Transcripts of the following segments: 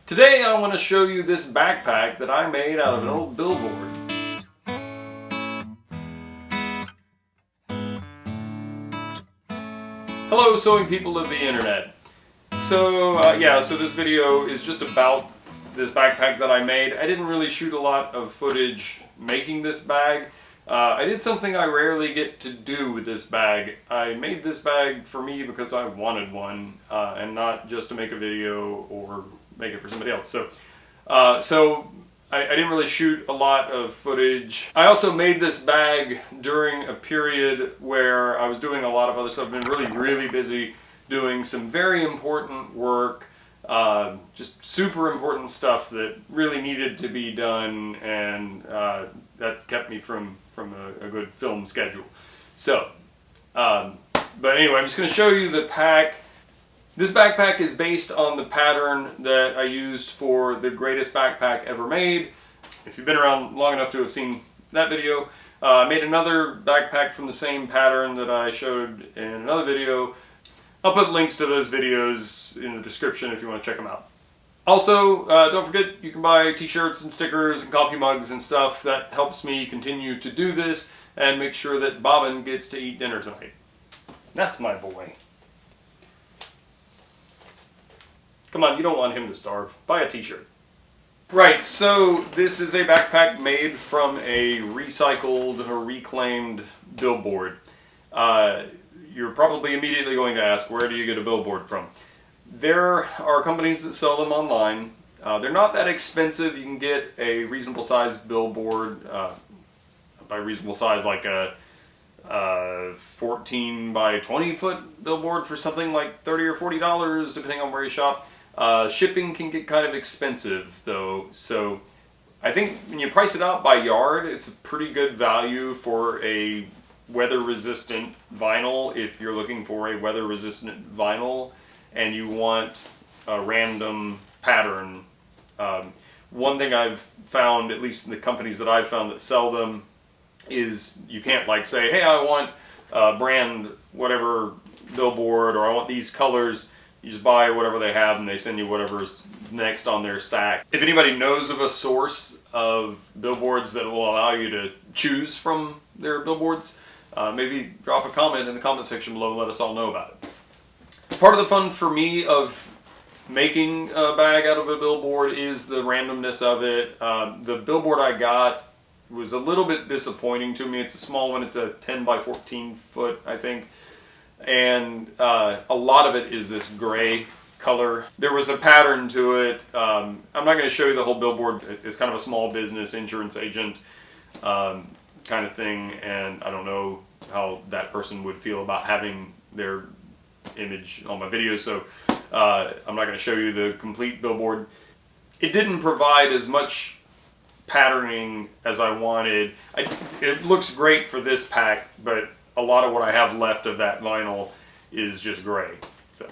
Today I want to show you this backpack that I made out of an old billboard. Hello sewing people of the internet. So this video is just about this backpack that I made. I didn't really shoot a lot of footage making this bag. I did something I rarely get to do with this bag. I made this bag for me because I wanted one and not just to make a video or make it for somebody else. So I didn't really shoot a lot of footage. I also made this bag during a period where I was doing a lot of other stuff. I've been really busy doing some very important work, just super important stuff that really needed to be done, and that kept me from a good film schedule. So, but anyway, I'm just going to show you the pack. This backpack is based on the pattern that I used for the greatest backpack ever made. If you've been around long enough to have seen that video, I made another backpack from the same pattern that I showed in another video. I'll put links to those videos in the description if you want to check them out. Also, don't forget you can buy t-shirts and stickers and coffee mugs and stuff. That helps me continue to do this and make sure that Bobbin gets to eat dinner tonight. That's my boy. Come on, you don't want him to starve. Buy a t-shirt. Right, so this is a backpack made from a recycled or reclaimed billboard. You're probably immediately going to ask, where do you get a billboard from? There are companies that sell them online. They're not that expensive. You can get a reasonable sized billboard, by reasonable size like a 14 by 20 foot billboard for something like $30 or $40 depending on where you shop. Shipping can get kind of expensive though, so I think when you price it out by yard, it's a pretty good value for a weather-resistant vinyl. If you're looking for a weather-resistant vinyl and you want a random pattern, one thing I've found, at least in the companies that I've found that sell them, is you can't like say, hey, I want brand whatever billboard, or I want these colors. You just buy whatever they have and they send you whatever's next on their stack. If anybody knows of a source of billboards that will allow you to choose from their billboards, maybe drop a comment in the comment section below and let us all know about it. Part of the fun for me of making a bag out of a billboard is the randomness of it. The billboard I got was a little bit disappointing to me. It's a small one. It's a 10 by 14 foot, I think. And a lot of it is this gray color. There was a pattern to it. I'm not going to show you the whole billboard. It's kind of a small business insurance agent kind of thing, and I don't know how that person would feel about having their image on my video, so I'm not going to show you the complete billboard. It didn't provide as much patterning as I wanted. It looks great for this pack, but a lot of what I have left of that vinyl is just gray. So,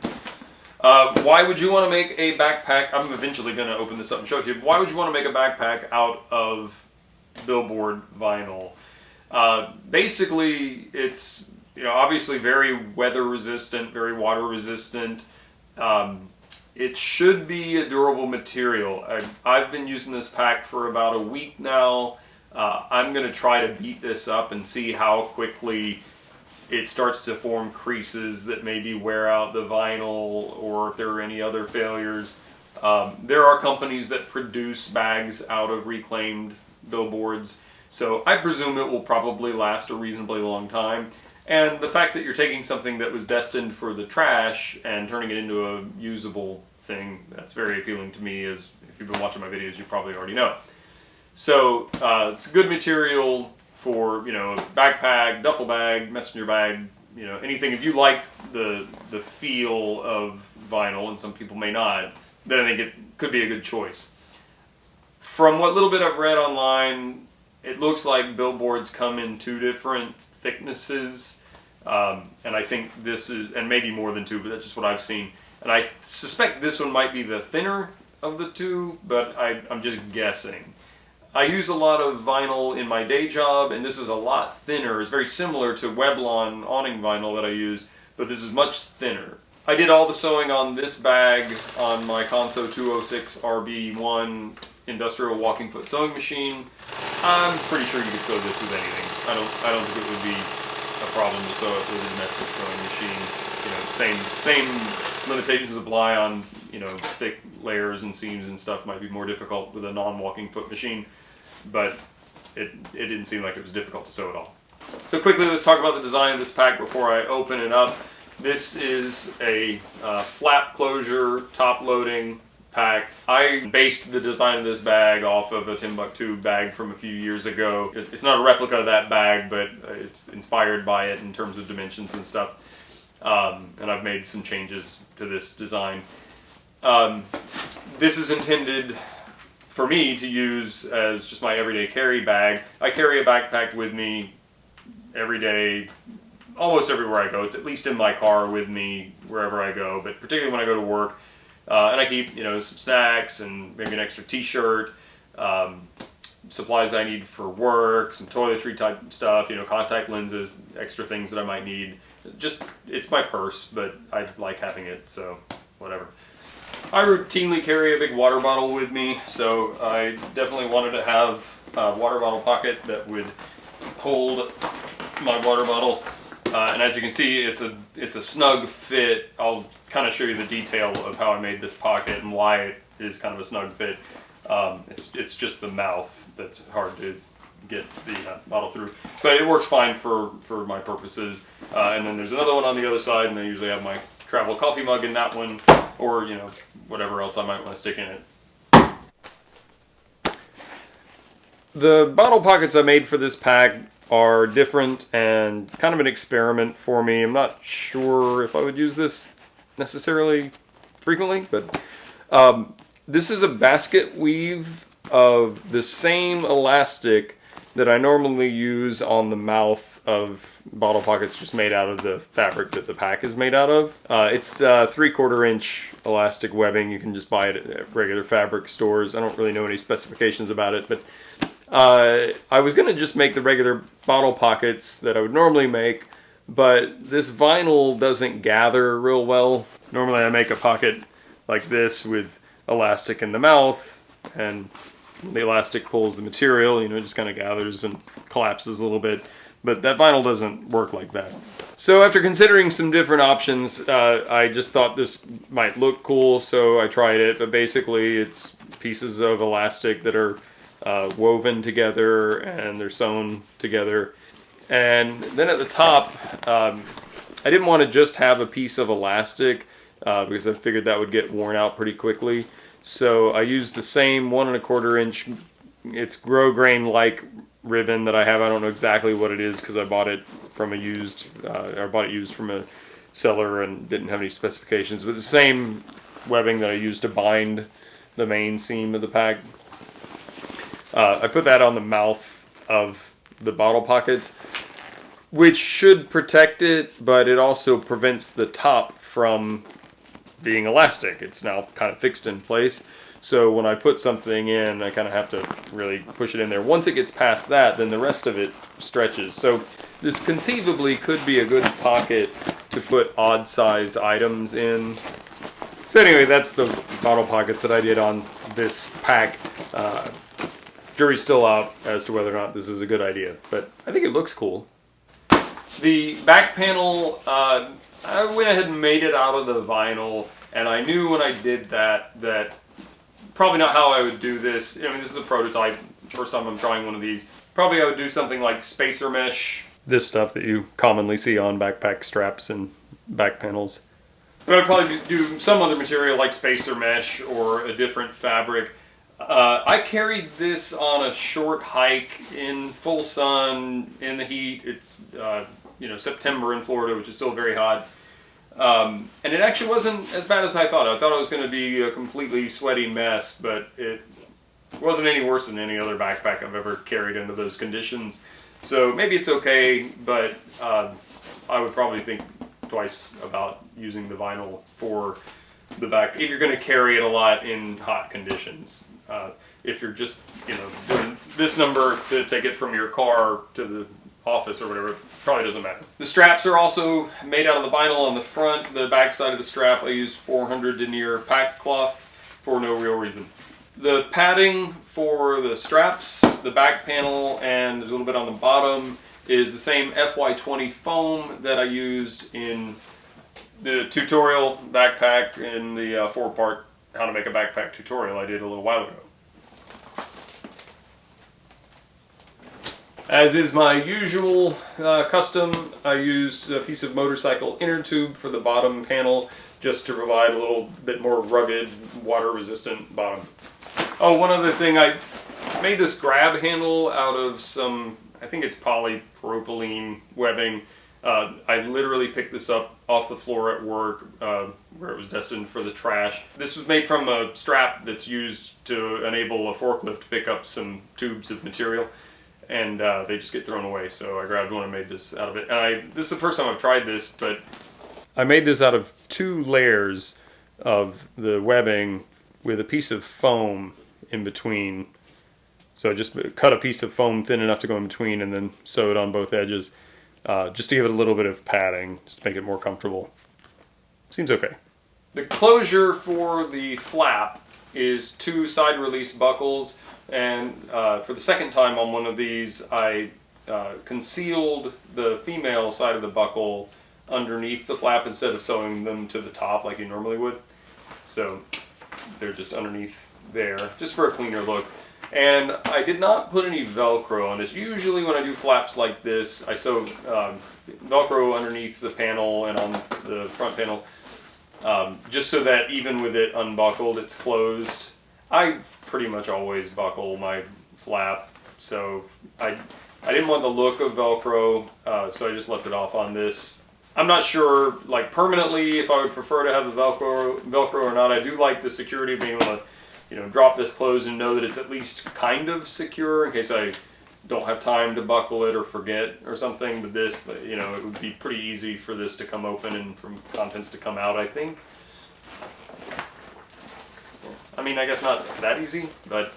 why would you want to make a backpack? I'm eventually going to open this up and show it to you. Why would you want to make a backpack out of billboard vinyl? Basically, it's obviously very weather resistant, very water resistant. It should be a durable material. I've been using this pack for about a week now. I'm going to try to beat this up and see how quickly it starts to form creases that maybe wear out the vinyl, or if there are any other failures. There are companies that produce bags out of reclaimed billboards, so I presume it will probably last a reasonably long time. And the fact that you're taking something that was destined for the trash and turning it into a usable thing, that's very appealing to me, as if you've been watching my videos you probably already know. So it's a good material for backpack, duffel bag, messenger bag, anything. If you like the feel of vinyl, and some people may not, then I think it could be a good choice. From what little bit I've read online, it looks like billboards come in 2 different thicknesses, and I think this is, and maybe more than 2, but that's just what I've seen. And I suspect this one might be the thinner of the 2, but I'm just guessing. I use a lot of vinyl in my day job, and this is a lot thinner. It's very similar to Weblon awning vinyl that I use, but this is much thinner. I did all the sewing on this bag on my Consew 206 RB1 industrial walking foot sewing machine. I'm pretty sure you could sew this with anything. I don't think it would be a problem to sew it with a domestic sewing machine. You know, same limitations apply on, you know, thick layers and seams and stuff might be more difficult with a non-walking foot machine, but it didn't seem like it was difficult to sew at all. So quickly, let's talk about the design of this pack before I open it up. This is a flap closure, top loading pack. I based the design of this bag off of a Timbuktu bag from a few years ago. It's not a replica of that bag, but it's inspired by it in terms of dimensions and stuff. And I've made some changes to this design. This is intended for me to use as just my everyday carry bag. I carry a backpack with me every day, almost everywhere I go. It's at least in my car with me wherever I go, but particularly when I go to work. And I keep, you know, some snacks and maybe an extra t-shirt, supplies I need for work, some toiletry type stuff, you know, contact lenses, extra things that I might need. Just, it's my purse, but I like having it, so whatever. I routinely carry a big water bottle with me, so I definitely wanted to have a water bottle pocket that would hold my water bottle. And as you can see, it's a snug fit. I'll kind of show you the detail of how I made this pocket and why it is kind of a snug fit. It's just the mouth that's hard to get the bottle through, but it works fine for my purposes. And then there's another one on the other side, and I usually have my travel coffee mug in that one, or, you know, whatever else I might want to stick in it. The bottle pockets I made for this pack are different and kind of an experiment for me. I'm not sure if I would use this necessarily frequently, but this is a basket weave of the same elastic that I normally use on the mouth of bottle pockets, just made out of the fabric that the pack is made out of. It's 3/4 inch elastic webbing. You can just buy it at regular fabric stores. I don't really know any specifications about it, but I was going to just make the regular bottle pockets that I would normally make, but this vinyl doesn't gather real well. Normally I make a pocket like this with elastic in the mouth, and the elastic pulls the material, you know, it just kind of gathers and collapses a little bit, but that vinyl doesn't work like that. So after considering some different options, I just thought this might look cool, so I tried it, but basically it's pieces of elastic that are woven together and they're sewn together. And then at the top, I didn't want to just have a piece of elastic because I figured that would get worn out pretty quickly. So I used the same 1 1/4 inch, it's grosgrain-like ribbon that I have. I don't know exactly what it is because I bought it from a used, or bought it used from a seller and didn't have any specifications, but the same webbing that I used to bind the main seam of the pack. I put that on the mouth of the bottle pockets, which should protect it, but it also prevents the top from being elastic. It's now kind of fixed in place. So when I put something in, I kind of have to really push it in there. Once it gets past that, then the rest of it stretches. So this conceivably could be a good pocket to put odd size items in. So anyway, that's the bottle pockets that I did on this pack. Jury's still out as to whether or not this is a good idea, but I think it looks cool. The back panel, I went ahead and made it out of the vinyl, and I knew when I did that probably not how I would do this. I mean, this is a prototype, first time I'm trying one of these. Probably I would do something like spacer mesh, this stuff that you commonly see on backpack straps and back panels. But I'd probably do some other material like spacer mesh or a different fabric. I carried this on a short hike in full sun, in the heat. It's you know, September in Florida, which is still very hot. And it actually wasn't as bad as I thought. I thought it was going to be a completely sweaty mess, but it wasn't any worse than any other backpack I've ever carried under those conditions. So maybe it's okay, but I would probably think twice about using the vinyl for the back if you're going to carry it a lot in hot conditions. If you're just, you know, doing this number to take it from your car to the office or whatever. Probably doesn't matter. The straps are also made out of the vinyl on the front. The back side of the strap I used 400 denier pack cloth for no real reason. The padding for the straps, the back panel, and there's a little bit on the bottom is the same FY20 foam that I used in the tutorial backpack in the 4-part how to make a backpack tutorial I did a little while ago. As is my usual custom, I used a piece of motorcycle inner tube for the bottom panel just to provide a little bit more rugged, water-resistant bottom. Oh, one other thing, I made this grab handle out of some, I think it's polypropylene webbing. I literally picked this up off the floor at work where it was destined for the trash. This was made from a strap that's used to enable a forklift to pick up some tubes of material, and they just get thrown away, so I grabbed one and made this out of it. And this is the first time I've tried this, but I made this out of 2 layers of the webbing with a piece of foam in between. So I just cut a piece of foam thin enough to go in between and then sewed on both edges. Just to give it a little bit of padding, just to make it more comfortable. Seems okay. The closure for the flap is 2 side release buckles, and for the second time on one of these I concealed the female side of the buckle underneath the flap instead of sewing them to the top like you normally would. So they're just underneath there, just for a cleaner look. And I did not put any Velcro on this. Usually when I do flaps like this, I sew Velcro underneath the panel and on the front panel, just so that even with it unbuckled, it's closed. I pretty much always buckle my flap, so I didn't want the look of Velcro, so I just left it off on this. I'm not sure, like, permanently if I would prefer to have the Velcro or not. I do like the security of being able to, you know, drop this closed and know that it's at least kind of secure in case I don't have time to buckle it or forget or something. But this, you know, it would be pretty easy for this to come open and from contents to come out, I think. I mean, I guess not that easy, but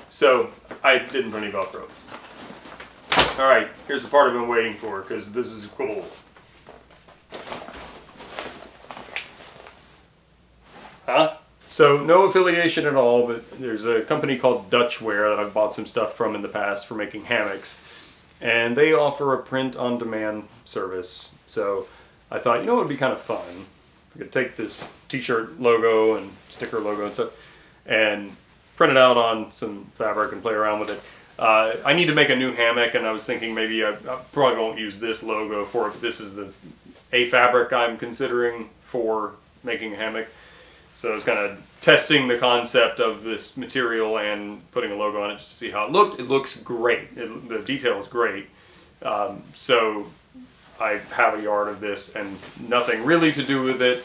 so I didn't put any Velcro. All right, here's the part I've been waiting for because this is cool. Huh? So no affiliation at all, but there's a company called Dutchware that I've bought some stuff from in the past for making hammocks, and they offer a print-on-demand service. So I thought, you know, it would be kind of fun. I could take this t-shirt logo and sticker logo and stuff and print it out on some fabric and play around with it. I need to make a new hammock, and I was thinking maybe I probably won't use this logo for it, but this is a fabric I'm considering for making a hammock. So I was kind of testing the concept of this material and putting a logo on it just to see how it looked. It looks great. The detail is great. So I have a yard of this and nothing really to do with it.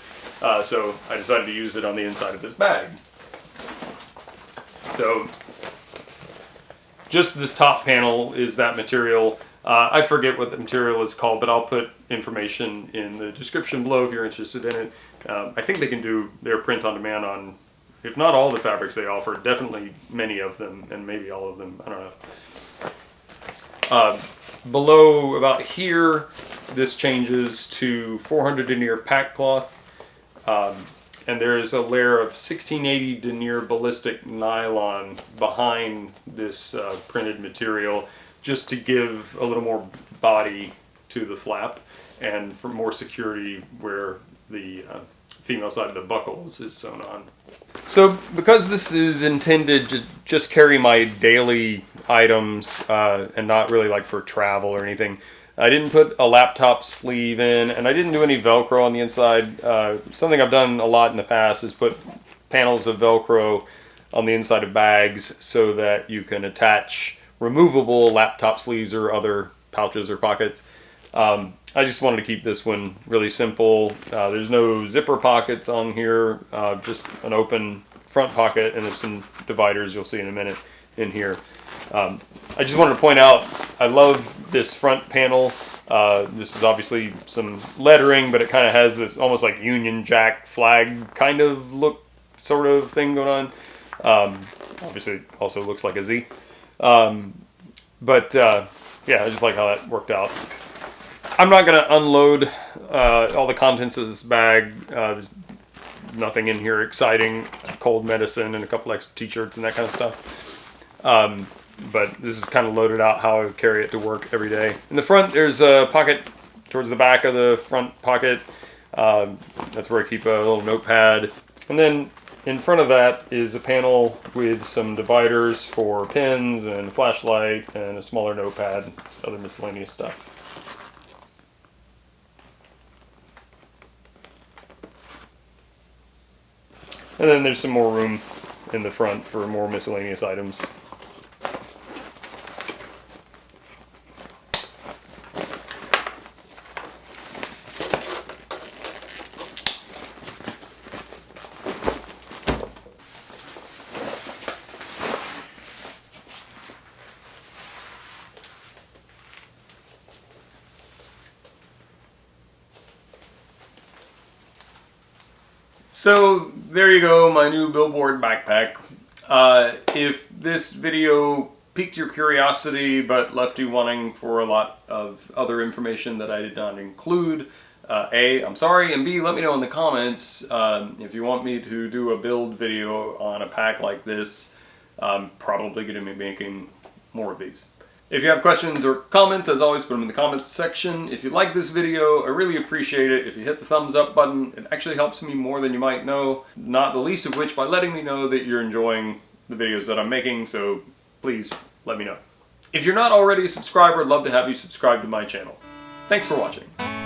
So I decided to use it on the inside of this bag. So just this top panel is that material. I forget what the material is called, but I'll put information in the description below if you're interested in it. I think they can do their print on demand on, if not all the fabrics they offer, definitely many of them, and maybe all of them, I don't know. Below about here, this changes to 400 denier pack cloth, and there is a layer of 1680 denier ballistic nylon behind this printed material, just to give a little more body to the flap and for more security where the female side of the buckles is sewn on. So because this is intended to just carry my daily items and not really like for travel or anything, I didn't put a laptop sleeve in, and I didn't do any Velcro on the inside. Something I've done a lot in the past is put panels of Velcro on the inside of bags so that you can attach removable laptop sleeves or other pouches or pockets. I just wanted to keep this one really simple. There's no zipper pockets on here, just an open front pocket, and there's some dividers you'll see in a minute in here. I just wanted to point out, I love this front panel. This is obviously some lettering, but it kind of has this almost like Union Jack flag kind of look, sort of thing going on. Obviously it also looks like a Z. But yeah, I just like how that worked out. I'm not going to unload all the contents of this bag. There's nothing in here exciting. Cold medicine and a couple extra t-shirts and that kind of stuff. But this is kind of loaded out how I would carry it to work every day. In the front, there's a pocket towards the back of the front pocket. That's where I keep a little notepad. And then in front of that is a panel with some dividers for pens and a flashlight and a smaller notepad, other miscellaneous stuff. And then there's some more room in the front for more miscellaneous items. So there you go, my new billboard backpack. If this video piqued your curiosity but left you wanting for a lot of other information that I did not include, A, I'm sorry, and B, let me know in the comments if you want me to do a build video on a pack like this. I'm probably going to be making more of these. If you have questions or comments, as always, put them in the comments section. If you like this video, I really appreciate it. If you hit the thumbs up button, it actually helps me more than you might know. Not the least of which by letting me know that you're enjoying the videos that I'm making, so please let me know. If you're not already a subscriber, I'd love to have you subscribe to my channel. Thanks for watching.